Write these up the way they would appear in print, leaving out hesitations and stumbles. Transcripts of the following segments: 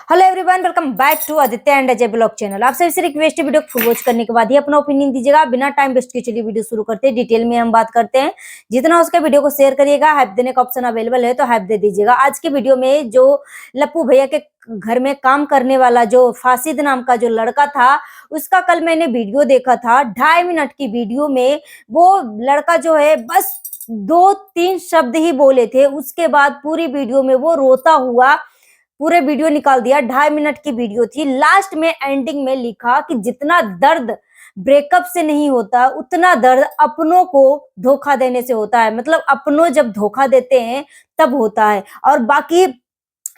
Hello everyone, welcome back to Aditya and Ajay blog channel. आप सभी से रिक्वेस्ट है वीडियो को फुल वॉच करने के बाद ही अपना ओपिनियन दीजिएगा। बिना टाइम वेस्ट के चलिए वीडियो शुरू करते हैं। डिटेल में हम बात करते हैं। जितना उसके वीडियो को शेयर करिएगा। हाइप देने का ऑप्शन अवेलेबल है तो हाइप दे दीजिएगा। आज के वीडियो में जो लप्पू भैया के घर में काम करने वाला जो फासिद नाम का जो लड़का था, उसका कल मैंने वीडियो देखा था। 2.5 मिनट की वीडियो में वो लड़का जो है बस 2-3 शब्द ही बोले थे। उसके बाद पूरी वीडियो में वो रोता हुआ पूरे वीडियो निकाल दिया। 2.5 मिनट की वीडियो थी। लास्ट में एंडिंग में लिखा कि जितना दर्द ब्रेकअप से नहीं होता उतना दर्द अपनों को धोखा देने से होता है। मतलब अपनों जब धोखा देते हैं तब होता है। और बाकी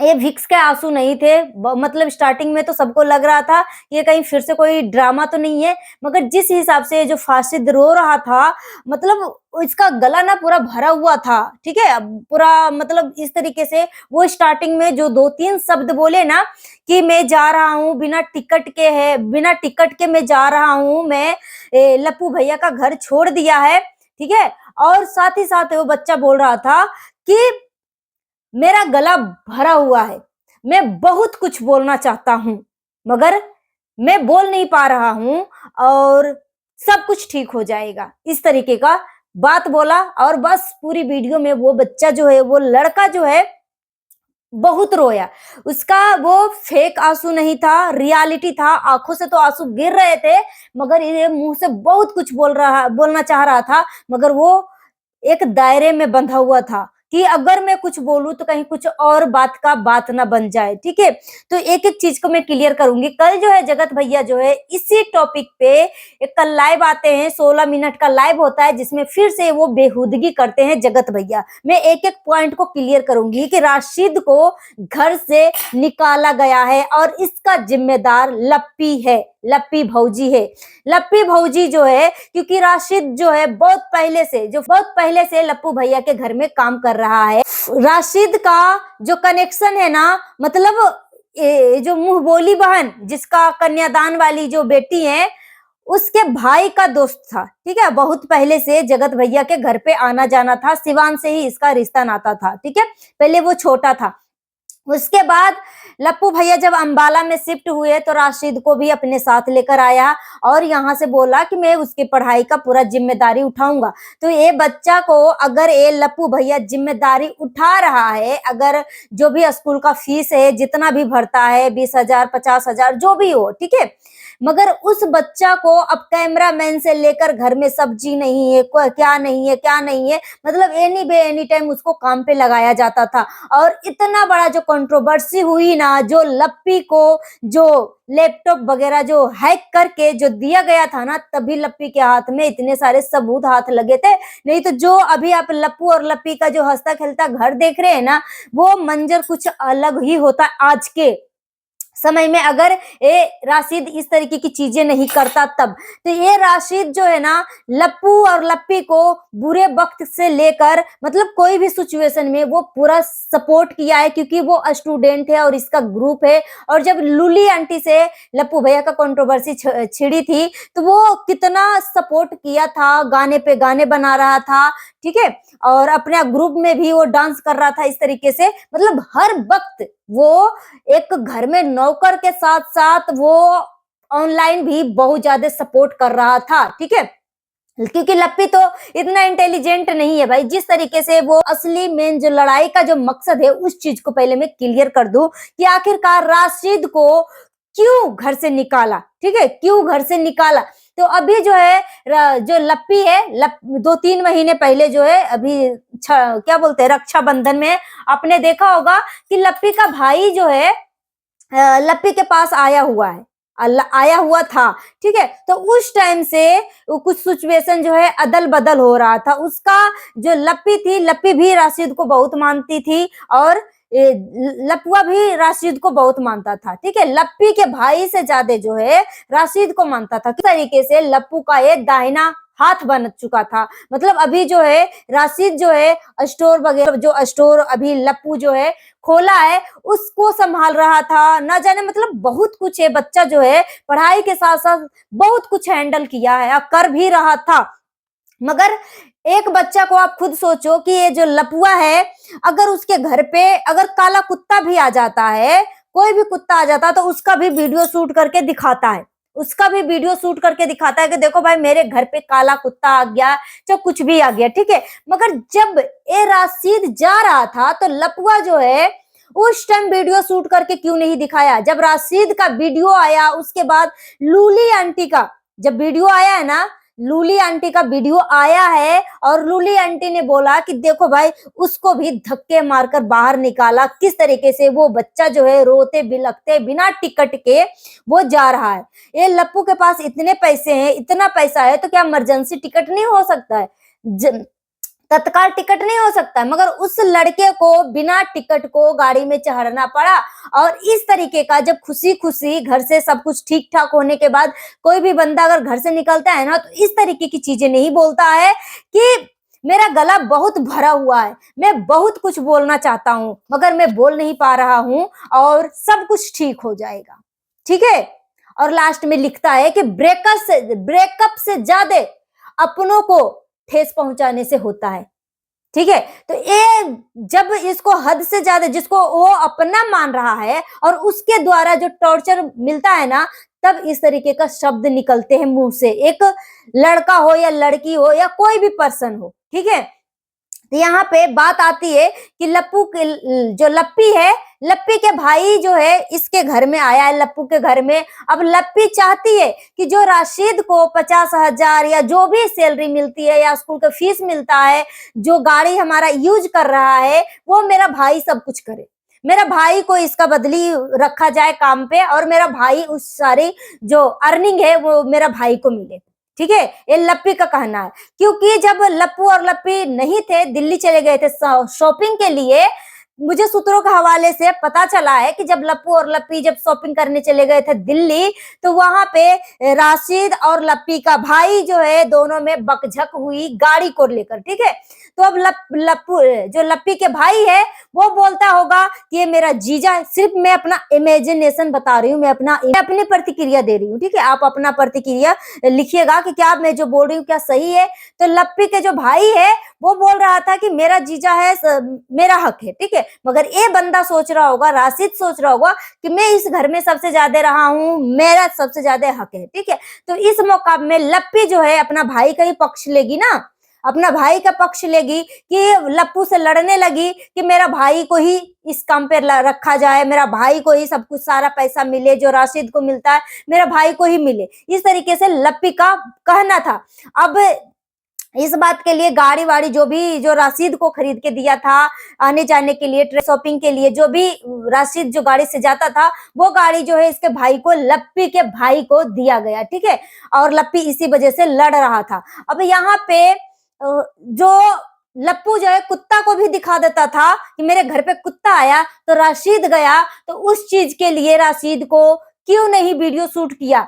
ये विक्स के आंसू नहीं थे। मतलब स्टार्टिंग में तो सबको लग रहा था ये कहीं फिर से कोई ड्रामा तो नहीं है, मगर जिस हिसाब से जो फासिद रो रहा था, मतलब इसका गला ना पूरा भरा हुआ था। ठीक है, पूरा मतलब इस तरीके से वो स्टार्टिंग में जो 2-3 शब्द बोले ना कि मैं जा रहा हूँ बिना टिकट के मैं जा रहा हूँ, मैं लप्पू भैया का घर छोड़ दिया है। ठीक है, और साथ ही साथ वो बच्चा बोल रहा था कि मेरा गला भरा हुआ है, मैं बहुत कुछ बोलना चाहता हूँ मगर मैं बोल नहीं पा रहा हूँ और सब कुछ ठीक हो जाएगा। इस तरीके का बात बोला और बस पूरी वीडियो में वो बच्चा जो है, वो लड़का जो है बहुत रोया। उसका वो फेक आंसू नहीं था, रियलिटी था। आंखों से तो आंसू गिर रहे थे मगर ये मुंह से बहुत कुछ बोलना चाह रहा था, मगर वो एक दायरे में बंधा हुआ था कि अगर मैं कुछ बोलूं तो कहीं कुछ और बात ना बन जाए। ठीक है, तो एक एक चीज को मैं क्लियर करूंगी। कल जो है जगत भैया जो है इसी टॉपिक पे एक कल लाइव आते हैं। 16 मिनट का लाइव होता है जिसमें फिर से वो बेहुदगी करते हैं जगत भैया। मैं एक एक पॉइंट को क्लियर करूंगी कि राशिद को घर से निकाला गया है और इसका जिम्मेदार लप्पी भौजी है। लप्पी भौजी जो है, क्योंकि राशिद जो है बहुत पहले से लप्पू भैया के घर में काम कर रहा है। राशिद का जो कनेक्शन है ना, मतलब जो मुंह बोली बहन जिसका कन्यादान वाली जो बेटी है, उसके भाई का दोस्त था। ठीक है, बहुत पहले से जगत भैया के घर पे आना जाना था। सिवान से ही इसका रिश्ता नाता था। ठीक है, पहले वो छोटा था। उसके बाद लप्पू भैया जब अंबाला में शिफ्ट हुए तो राशिद को भी अपने साथ लेकर आया और यहाँ से बोला कि मैं उसकी पढ़ाई का पूरा जिम्मेदारी उठाऊंगा। तो ये बच्चा को अगर ये लप्पू भैया जिम्मेदारी उठा रहा है, अगर जो भी स्कूल का फीस है जितना भी भरता है 20,000 50,000 जो भी हो, ठीक है, मगर उस बच्चा को अब कैमरामैन से लेकर घर में सब्जी नहीं है, क्या नहीं है, मतलब एनी टाइम उसको काम पे लगाया जाता था। और इतना बड़ा जो कंट्रोवर्सी हुई ना, जो लप्पी को जो लैपटॉप वगैरह जो हैक करके जो दिया गया था ना, तभी लप्पी के हाथ में इतने सारे सबूत हाथ लगे थे। नहीं तो जो अभी आप लप्पू और लप्पी का जो हंसता खेलता घर देख रहे हैं ना, वो मंजर कुछ अलग ही होता आज के समय में। अगर ये राशिद इस तरीके की चीजें नहीं करता तब तो ये राशिद जो है ना, लप्पू और लप्पी को बुरे वक्त से लेकर मतलब कोई भी सिचुएशन में वो पूरा सपोर्ट किया है, क्योंकि वो स्टूडेंट है और इसका ग्रुप है। और जब लूली आंटी से लप्पू भैया का कंट्रोवर्सी छिड़ी थी तो वो कितना सपोर्ट किया था, गाने पे गाने बना रहा था। ठीक है, और अपने ग्रुप में भी वो डांस कर रहा था इस तरीके से। मतलब हर वक्त वो एक घर में नौकर के साथ साथ वो ऑनलाइन भी बहुत ज्यादा सपोर्ट कर रहा था। ठीक है, क्योंकि लप्पी तो इतना इंटेलिजेंट नहीं है भाई। जिस तरीके से वो असली मेन जो लड़ाई का जो मकसद है, उस चीज को पहले मैं क्लियर कर दूं कि आखिरकार राशिद को क्यों घर से निकाला। ठीक है, क्यों घर से निकाला। तो अभी जो है जो लप्पी है, 2-3 महीने पहले जो है, अभी क्या बोलते हैं, रक्षाबंधन में आपने देखा होगा कि लप्पी का भाई जो है लप्पी के पास आया हुआ था। ठीक है, तो उस टाइम से कुछ सिचुएशन जो है अदल बदल हो रहा था। उसका जो लप्पी थी, लप्पी भी राशिद को बहुत मानती थी और लपुआ भी राशिद को बहुत मानता था। ठीक है, लप्पी के भाई से ज्यादा जो है राशिद को मानता था। किस तरीके से लप्पू का ये दाहिना हाथ बन चुका था। मतलब अभी जो है राशिद जो है स्टोर वगैरह, जो स्टोर अभी लप्पू जो है खोला है उसको संभाल रहा था। ना जाने मतलब बहुत कुछ है। बच्चा जो है पढ़ाई के साथ साथ बहुत कुछ हैंडल किया है, कर भी रहा था। मगर एक बच्चा को आप खुद सोचो कि ये जो लपुआ है, अगर उसके घर पे अगर काला कुत्ता भी आ जाता है, कोई भी कुत्ता आ जाता है तो उसका भी वीडियो शूट करके दिखाता है, उसका भी वीडियो शूट करके दिखाता है कि देखो भाई मेरे घर पे काला कुत्ता आ गया, चाहे कुछ भी आ गया, ठीक है। मगर जब ए राशिद जा रहा था तो लपुआ जो है उस टाइम वीडियो शूट करके क्यों नहीं दिखाया? जब राशिद का वीडियो आया उसके बाद लूली आंटी का जब वीडियो आया है ना, लूली आंटी का वीडियो आया है और लूली आंटी ने बोला कि देखो भाई उसको भी धक्के मारकर बाहर निकाला, किस तरीके से वो बच्चा जो है रोते बिलखते बिना टिकट के वो जा रहा है। ये लप्पू के पास इतने पैसे हैं, इतना पैसा है तो क्या इमरजेंसी टिकट नहीं हो सकता है? तत्काल टिकट नहीं हो सकता है, मगर उस लड़के को बिना टिकट को गाड़ी में चढ़ना पड़ा। और इस तरीके का जब खुशी खुशी घर से सब कुछ ठीक ठाक होने के बाद कोई भी बंदा अगर घर से निकलता है ना तो इस तरीके की चीजें नहीं बोलता है कि मेरा गला बहुत भरा हुआ है, मैं बहुत कुछ बोलना चाहता हूं मगर मैं बोल नहीं पा रहा हूं और सब कुछ ठीक हो जाएगा, ठीक है। और लास्ट में लिखता है कि ब्रेकअप से ज्यादा अपनों को ठेस पहुंचाने से होता है, ठीक है। तो ये जब इसको हद से ज्यादा जिसको वो अपना मान रहा है और उसके द्वारा जो टॉर्चर मिलता है ना, तब इस तरीके का शब्द निकलते हैं मुंह से, एक लड़का हो या लड़की हो या कोई भी पर्सन हो, ठीक है। तो यहाँ पे बात आती है कि लप्पू के जो लप्पी है, लप्पी के भाई जो है इसके घर में आया है, लप्पू के घर में। अब लप्पी चाहती है कि जो राशिद को 50,000 या जो भी सैलरी मिलती है या स्कूल का फीस मिलता है, जो गाड़ी हमारा यूज कर रहा है, वो मेरा भाई सब कुछ करे, मेरा भाई को इसका बदली रखा जाए काम पे और मेरा भाई उस सारी जो अर्निंग है वो मेरा भाई को मिले, ठीक है। ये लप्पी का कहना है, क्योंकि जब लप्पू और लप्पी नहीं थे, दिल्ली चले गए थे शॉपिंग के लिए। मुझे सूत्रों के हवाले से पता चला है कि जब लप्पू और लप्पी जब शॉपिंग करने चले गए थे दिल्ली, तो वहां पे राशिद और लप्पी का भाई जो है दोनों में बकझक हुई गाड़ी को लेकर, ठीक है। तो अब लप्पू जो लप्पी के भाई है वो बोलता होगा कि ये मेरा जीजा है, सिर्फ मैं अपना इमेजिनेशन बता रही हूँ, मैं अपनी प्रतिक्रिया दे रही हूँ, ठीक है। आप अपना प्रतिक्रिया लिखिएगा कि क्या मैं जो बोल रही हूँ क्या सही है। तो लप्पी के जो भाई है वो बोल रहा था कि मेरा जीजा है, मेरा हक है, ठीक है। मगर ये बंदा सोच रहा होगा, राशिद सोच रहा होगा कि मैं इस घर में सबसे ज्यादा रहा हूँ, मेरा सबसे ज्यादा हक है, ठीक है। तो इस मौका में लप्पी जो है अपना भाई का ही पक्ष लेगी ना, अपना भाई का पक्ष लेगी कि लप्पू से लड़ने लगी कि मेरा भाई को ही इस काम पे रखा जाए, मेरा भाई को ही सब कुछ सारा पैसा मिले, जो राशिद को मिलता है मेरा भाई को ही मिले, इस तरीके से लप्पी का कहना था। अब इस बात के लिए गाड़ी वाड़ी जो राशिद को खरीद के दिया था आने जाने के लिए, शॉपिंग के लिए, जो भी राशिद जो गाड़ी से जाता था वो गाड़ी जो है इसके भाई को, लप्पी के भाई को दिया गया, ठीक है। और लप्पी इसी वजह से लड़ रहा था। अब यहाँ पे जो लप्पू जो है कुत्ता को भी दिखा देता था कि मेरे घर पे कुत्ता आया, तो राशिद गया तो उस चीज के लिए राशिद को क्यों नहीं वीडियो शूट किया?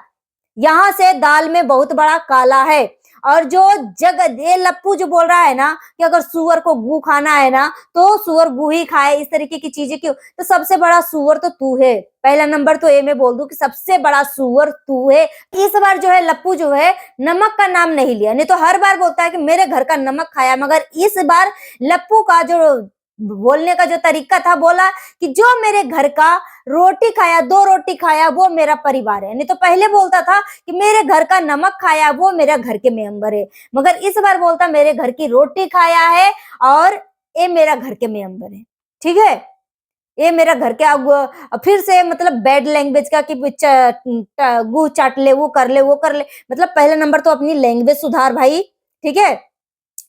यहाँ से दाल में बहुत बड़ा काला है। और जो ये लप्पू जो बोल रहा है ना कि अगर सुअर को गू खाना है ना तो सुअर गू ही खाए, इस तरीके की चीजें क्यों? तो सबसे बड़ा सुअर तो तू है, पहला नंबर तो ये मैं बोल दूं कि सबसे बड़ा सुअर तू है। इस बार जो है लप्पू जो है नमक का नाम नहीं लिया, नहीं तो हर बार बोलता है कि मेरे घर का नमक खाया, मगर इस बार लप्पू का जो बोलने का जो तरीका था, बोला कि जो मेरे घर का रोटी खाया, 2 रोटी खाया, वो मेरा परिवार है। नहीं तो पहले बोलता था कि मेरे घर का नमक खाया, वो मेरा घर के मेंबर है, मगर इस बार बोलता मेरे घर की रोटी खाया है और ये मेरा घर के मेंबर है, ठीक है। ये मेरा घर के फिर से मतलब बैड लैंग्वेज का कि गू चाट ले, वो कर ले, वो कर ले। मतलब पहला नंबर तो अपनी लैंग्वेज सुधार भाई, ठीक है।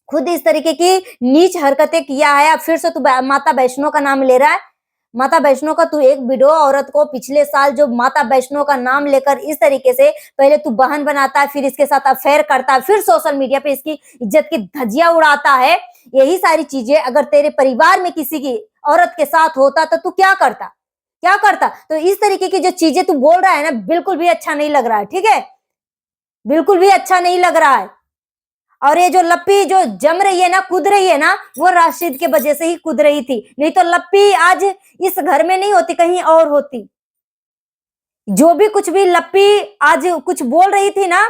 खुद इस तरीके की नीच हरकतें किया है, अब फिर से तू माता वैष्णो का नाम ले रहा है। माता वैष्णो का तू एक विडो औरत को पिछले साल जो माता वैष्णो का नाम लेकर इस तरीके से पहले तू बहन बनाता है, फिर इसके साथ अफेयर करता है, फिर सोशल मीडिया पे इसकी इज्जत की धज्जियां उड़ाता है। यही सारी चीजें अगर तेरे परिवार में किसी की औरत के साथ होता तो तू क्या करता, क्या करता? तो इस तरीके की जो चीजें तू बोल रहा है ना, बिल्कुल भी अच्छा नहीं लग रहा है, ठीक है, बिल्कुल भी अच्छा नहीं लग रहा है। और ये जो लप्पी जो जम रही है ना, कूद रही है ना, वो राशिद के वजह से ही कूद रही थी, नहीं तो लप्पी आज इस घर में नहीं होती, कहीं और होती। जो भी कुछ भी लप्पी आज कुछ बोल रही थी ना,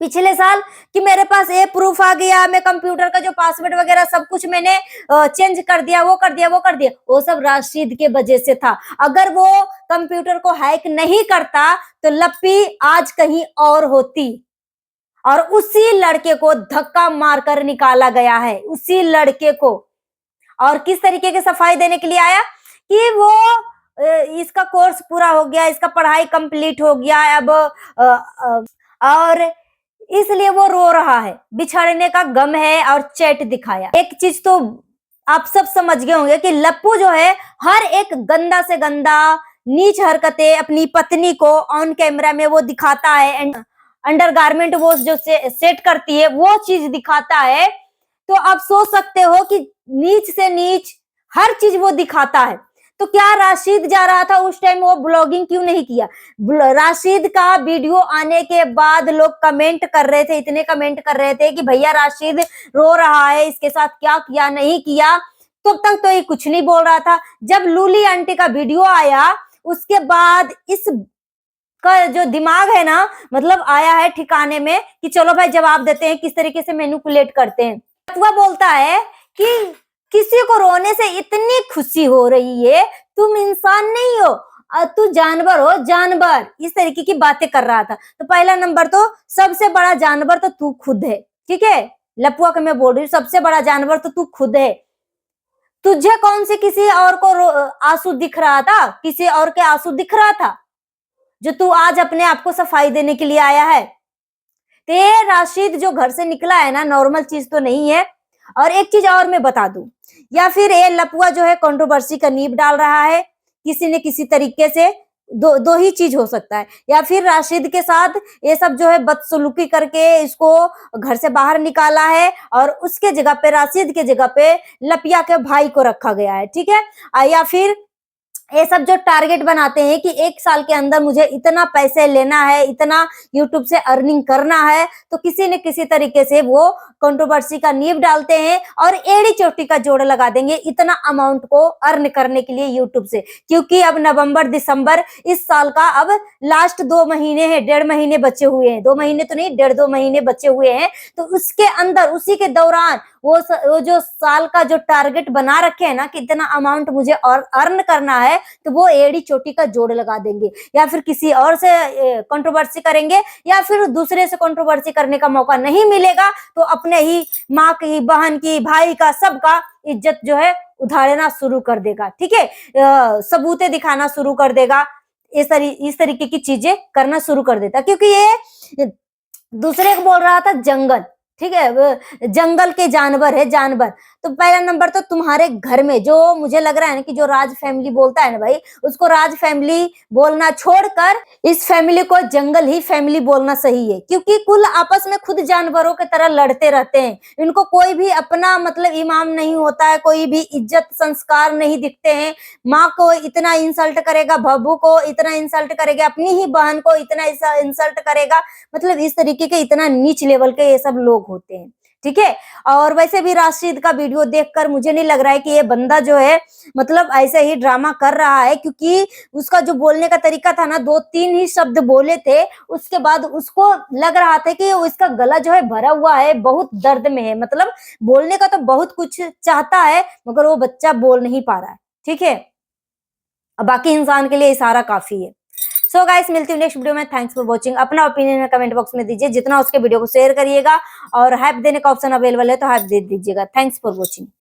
पिछले साल कि मेरे पास ये प्रूफ आ गया, मैं कंप्यूटर का जो पासवर्ड वगैरह सब कुछ मैंने चेंज कर दिया, वो कर दिया, वो कर दिया, वो सब राशिद के वजह से था। अगर वो कंप्यूटर को हैक नहीं करता तो लप्पी आज कहीं और होती, और उसी लड़के को धक्का मारकर निकाला गया है, उसी लड़के को। और किस तरीके की सफाई देने के लिए आया कि वो इसका कोर्स पूरा हो गया, इसका पढ़ाई कंप्लीट हो गया अब, और इसलिए वो रो रहा है, बिछड़ने का गम है, और चैट दिखाया। एक चीज तो आप सब समझ गए होंगे कि लप्पू जो है हर एक गंदा से गंदा नीच हरकतें अपनी पत्नी को ऑन कैमरा में वो दिखाता है, अंडरगारमेंट वो जो सेट करती है वो चीज दिखाता है। तो आप सोच सकते हो कि नीच से नीच हर चीज वो दिखाता है। तो क्या राशिद जा रहा था उस टाइम, वो ब्लॉगिंग क्यों नहीं किया? राशिद का वीडियो आने के बाद लोग कमेंट कर रहे थे, इतने कमेंट कर रहे थे कि भैया राशिद रो रहा है, इसके साथ क्या किया नहीं किया। तब तक तो ये कुछ नहीं बोल रहा था। जब लूली आंटी का वीडियो आया उसके बाद इस का जो दिमाग है ना, मतलब आया है ठिकाने में कि चलो भाई जवाब देते हैं, किस तरीके से मैनिपुलेट करते हैं। वह बोलता है कि किसी को रोने से इतनी खुशी हो रही है, तुम इंसान नहीं हो, तू जानवर हो, जानवर। इस तरीके की बातें कर रहा था। तो पहला नंबर तो सबसे बड़ा जानवर तो तू खुद है, ठीक है लपुआ का मैं बोल रही हूँ, सबसे बड़ा जानवर तो तू खुद है। तुझे कौन से किसी और को आंसू दिख रहा था, किसी और के आंसू दिख रहा था जो तू आज अपने आप को सफाई देने के लिए आया है? ते राशिद जो घर से निकला है ना, नॉर्मल चीज तो नहीं है। और एक चीज और मैं बता दूं, या फिर ये लपुआ जो है कंट्रोवर्सी का नींव डाल रहा है किसी न किसी तरीके से। दो ही चीज हो सकता है, या फिर राशिद के साथ ये सब जो है बदसलूकी करके इसको घर से बाहर निकाला है, और उसके जगह पे, राशिद के जगह पे लपिया के भाई को रखा गया है, ठीक है। या फिर ये सब जो टारगेट बनाते हैं कि 1 साल के अंदर मुझे इतना पैसे लेना है, इतना यूट्यूब से अर्निंग करना है, तो किसी न किसी तरीके से वो कंट्रोवर्सी का नींव डालते हैं और एड़ी चोटी का जोड़ लगा देंगे इतना अमाउंट को अर्न करने के लिए यूट्यूब से। क्योंकि अब नवंबर दिसंबर इस साल का अब लास्ट 2 महीने हैं, 1.5 महीने बचे हुए हैं, 2 महीने तो नहीं, 1.5-2 महीने बचे हुए हैं। तो उसके अंदर, उसी के दौरान वो जो साल का जो टारगेट बना रखे हैं ना कि इतना अमाउंट मुझे और अर्न करना है, तो वो एड़ी चोटी का जोड़ लगा देंगे, या फिर किसी और से कंट्रोवर्सी करेंगे, या फिर दूसरे से कंट्रोवर्सी करने का मौका नहीं मिलेगा तो अपने ही माँ की, बहन की, भाई का, सबका इज्जत जो है उधारना शुरू कर देगा, ठीक है। सबूतें दिखाना शुरू कर देगा, इस तरीके की चीजें करना शुरू कर देता, क्योंकि ये दूसरे को बोल रहा था जंगल, ठीक है, जंगल के जानवर है, जानवर। तो पहला नंबर तो तुम्हारे घर में जो मुझे लग रहा है ना कि जो राज फैमिली बोलता है ना भाई, उसको राज फैमिली बोलना छोड़कर इस फैमिली को जंगल ही फैमिली बोलना सही है। क्योंकि कुल आपस में खुद जानवरों की तरह लड़ते रहते हैं, इनको कोई भी अपना मतलब इमाम नहीं होता है, कोई भी इज्जत संस्कार नहीं दिखते हैं। माँ को इतना इंसल्ट करेगा, बहू को इतना इंसल्ट करेगा, अपनी ही बहन को इतना इंसल्ट करेगा, मतलब इस तरीके के इतना नीच लेवल के ये सब लोग होते हैं, ठीक है। और वैसे भी राशिद का वीडियो देखकर मुझे नहीं लग रहा है कि ये बंदा जो है मतलब ऐसे ही ड्रामा कर रहा है, क्योंकि उसका जो बोलने का तरीका था ना, 2-3 ही शब्द बोले थे, उसके बाद उसको लग रहा था कि इसका गला जो है भरा हुआ है, बहुत दर्द में है, मतलब बोलने का तो बहुत कुछ चाहता है मगर वो बच्चा बोल नहीं पा रहा है, ठीक है। अब बाकी इंसान के लिए इशारा काफी है। सो गाइस, मिलती हूँ नेक्स्ट वीडियो में। Thanks for watching. अपना ओपिनियन कमेंट बॉक्स में दीजिए, जितना उसके वीडियो को शेयर करिएगा, और हाइप देने का ऑप्शन अवेलेबल है तो हाइप दे दीजिएगा। Thanks for watching.